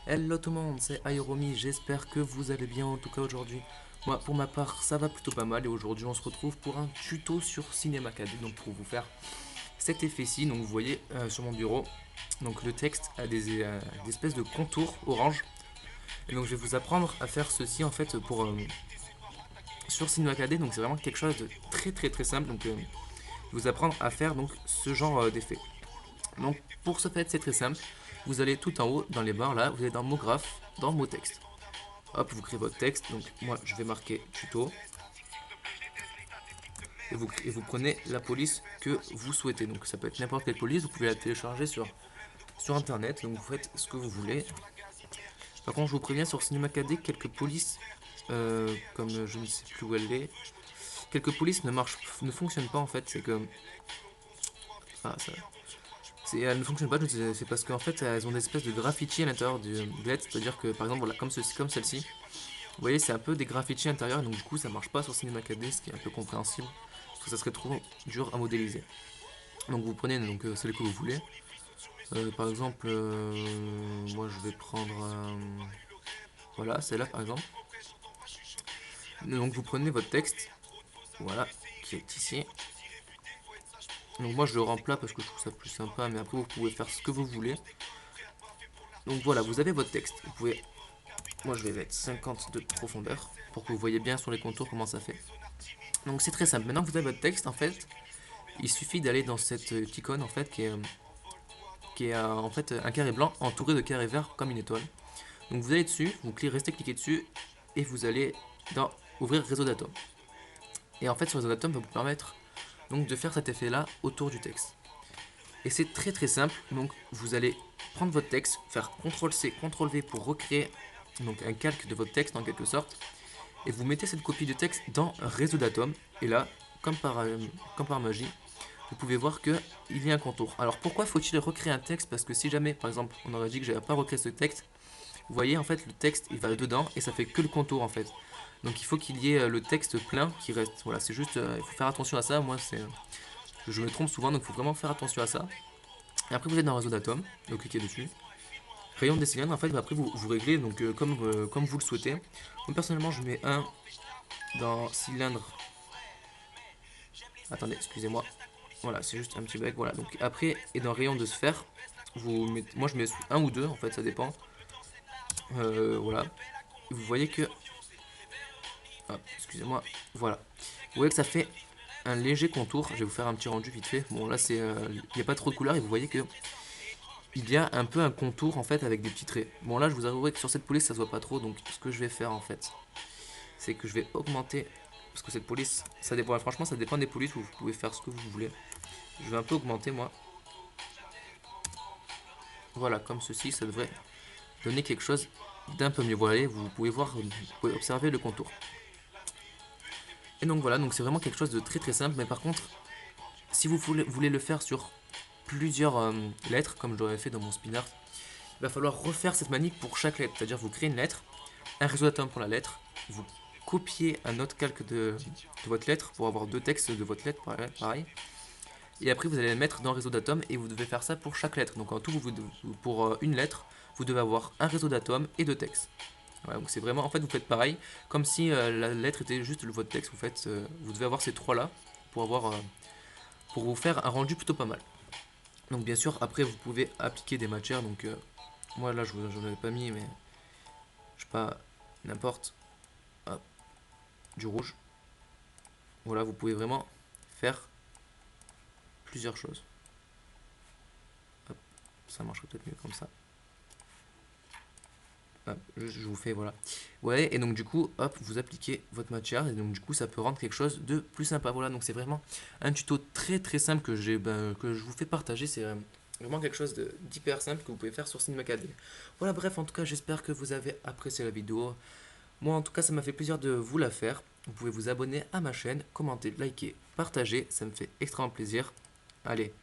Hello tout le monde, c'est Aeromi, j'espère que vous allez bien en tout cas aujourd'hui. Moi pour ma part ça va plutôt pas mal et aujourd'hui on se retrouve pour un tuto sur Cinema 4D, donc pour vous faire cet effet-ci. Donc vous voyez sur mon bureau, donc le texte a des espèces de contours orange. Et donc je vais vous apprendre à faire ceci en fait pour sur Cinema 4D, donc c'est vraiment quelque chose de très simple. Donc je vais vous apprendre à faire donc ce genre d'effet. Donc pour ce fait c'est très simple. Vous allez tout en haut dans les barres là, vous allez dans mot graphe, dans mot texte. Hop, vous créez votre texte. Donc moi je vais marquer tuto. Et vous prenez la police que vous souhaitez. Donc ça peut être n'importe quelle police, vous pouvez la télécharger sur internet. Donc vous faites ce que vous voulez. Par contre je vous préviens sur Cinema 4D, quelques polices, comme je ne sais plus où elle est, quelques polices ne fonctionnent pas en fait. C'est que... Ah, ça, elles ne fonctionnent pas, c'est parce qu'en fait elles ont des espèces de graffiti à l'intérieur du LED, c'est-à-dire que par exemple voilà, comme celle-ci, vous voyez c'est un peu des graffitis à l'intérieur, donc du coup ça marche pas sur Cinema 4D, ce qui est un peu compréhensible, parce que ça serait trop dur à modéliser. Donc vous prenez donc, celle que vous voulez, par exemple, moi je vais prendre, voilà celle-là par exemple, donc vous prenez votre texte, voilà, qui est ici. Donc moi je le rends plat parce que je trouve ça plus sympa, mais après vous pouvez faire ce que vous voulez. Donc voilà, vous avez votre texte, vous pouvez... Moi je vais mettre 50 de profondeur pour que vous voyez bien sur les contours comment ça fait. Donc c'est très simple. Maintenant que vous avez votre texte, en fait, il suffit d'aller dans cette icône en fait qui est en fait un carré blanc entouré de carrés verts comme une étoile. Donc vous allez dessus, vous restez cliquer dessus et vous allez dans ouvrir réseau d'atomes. Et en fait ce réseau d'atomes va vous permettre donc de faire cet effet là autour du texte. Et c'est très simple. Donc vous allez prendre votre texte, faire CTRL-C, CTRL-V pour recréer donc un calque de votre texte en quelque sorte. Et vous mettez cette copie de texte dans réseau d'atomes. Et là, comme par magie, vous pouvez voir qu'il y a un contour. Alors pourquoi faut-il recréer un texte? Parce que si jamais, par exemple, on aurait dit que j'avais pas recréé ce texte, vous voyez en fait le texte il va dedans et ça fait que le contour en fait. Donc il faut qu'il y ait le texte plein qui reste. Voilà, c'est juste, il faut faire attention à ça. Moi, je me trompe souvent, donc il faut vraiment faire attention à ça. Et après vous êtes dans réseau d'atomes, donc cliquez dessus. Rayon des cylindres, en fait, après vous réglez donc comme vous le souhaitez. Moi personnellement, je mets un dans cylindre. Attendez, excusez-moi. Voilà, c'est juste un petit bug. Voilà, donc après, et dans rayon de sphère, moi je mets un ou deux, en fait, ça dépend. Voilà. Vous voyez que. Hop, excusez-moi. Voilà. Vous voyez que ça fait un léger contour. Je vais vous faire un petit rendu vite fait. Bon, là, c'est, il n'y a pas trop de couleurs et vous voyez que il y a un peu un contour en fait avec des petits traits. Bon, là, je vous avouerai que sur cette police, ça se voit pas trop. Donc, ce que je vais faire en fait, c'est que je vais augmenter. Parce que cette police, ça dépend, franchement, ça dépend des polices où vous pouvez faire ce que vous voulez. Je vais un peu augmenter moi. Voilà, comme ceci, ça devrait donner quelque chose d'un peu mieux. Voilà, vous pouvez voir, vous pouvez observer le contour. Et donc voilà, donc c'est vraiment quelque chose de très simple. Mais par contre, si vous voulez le faire sur plusieurs lettres, comme je l'aurais fait dans mon spinner, il va falloir refaire cette manip pour chaque lettre. C'est-à-dire, vous créez une lettre, un réseau d'atomes pour la lettre, vous copiez un autre calque de votre lettre pour avoir deux textes de votre lettre, pareil. Et après, vous allez les mettre dans le réseau d'atomes et vous devez faire ça pour chaque lettre. Donc en tout, pour une lettre, vous devez avoir un réseau d'atomes et deux textes. Voilà, donc c'est vraiment, en fait, vous faites pareil, comme si la lettre était juste votre texte. Vous devez avoir ces trois-là pour vous faire un rendu plutôt pas mal. Donc bien sûr, après, vous pouvez appliquer des matières. Donc moi là, j'en avais pas mis, mais je sais pas, n'importe. Hop, du rouge. Voilà, vous pouvez vraiment faire plusieurs choses. Hop, ça marcherait peut-être mieux comme ça. Hop, je vous fais, voilà. Ouais, et donc du coup, hop, vous appliquez votre matière, et donc du coup, ça peut rendre quelque chose de plus sympa. Voilà, donc c'est vraiment un tuto très simple que je vous fais partager. C'est vraiment quelque chose d'hyper simple que vous pouvez faire sur Cinema 4D. Voilà, bref, en tout cas, j'espère que vous avez apprécié la vidéo. Moi, en tout cas, ça m'a fait plaisir de vous la faire. Vous pouvez vous abonner à ma chaîne, commenter, liker, partager, ça me fait extrêmement plaisir. Allez,